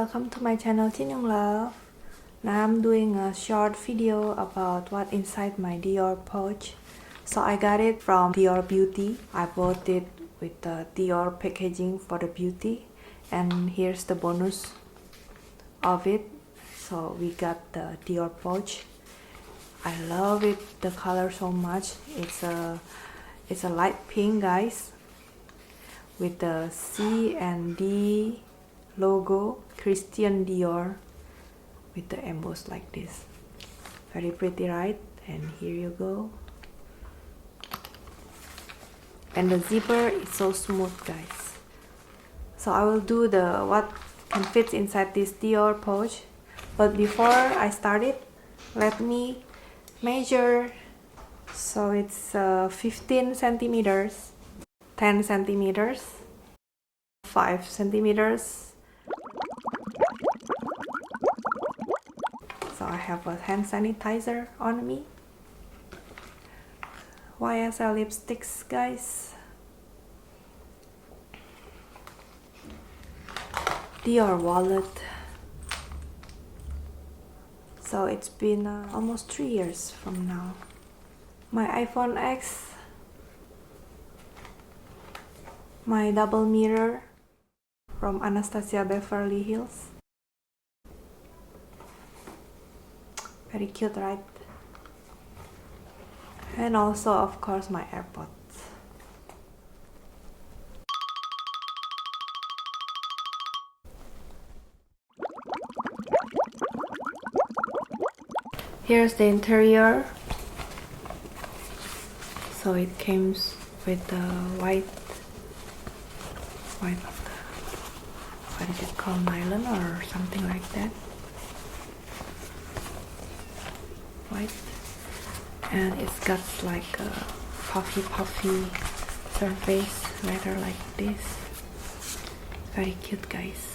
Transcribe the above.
welcome to my channel CinYungLove. Now I'm doing a short video about what inside my Dior pouch. So I got it from Dior Beauty. I bought it with the Dior packaging for the beauty, and here's the bonus of it. So we got the Dior pouch. I love it, the color so much. It's a light pink, guys, with the C and D logo, Christian Dior, with the emboss like this. Very pretty, right? And here you go. And the zipper is so smooth, guys. So I will do the what can fit inside this Dior pouch. But before I start it, let me measure. So it's 15 centimeters, 10 centimeters, 5 centimeters. So I have a hand sanitizer on me. YSL lipsticks, guys. Dior wallet. So it's been almost 3 years from now. My iPhone X. My double mirror from Anastasia Beverly Hills. Very cute, right? And also, of course, my Airpods. Here's the interior. So it comes with the white of the, what is it called, nylon or something like that. White, and it's got like a puffy surface leather like this. Very cute, guys.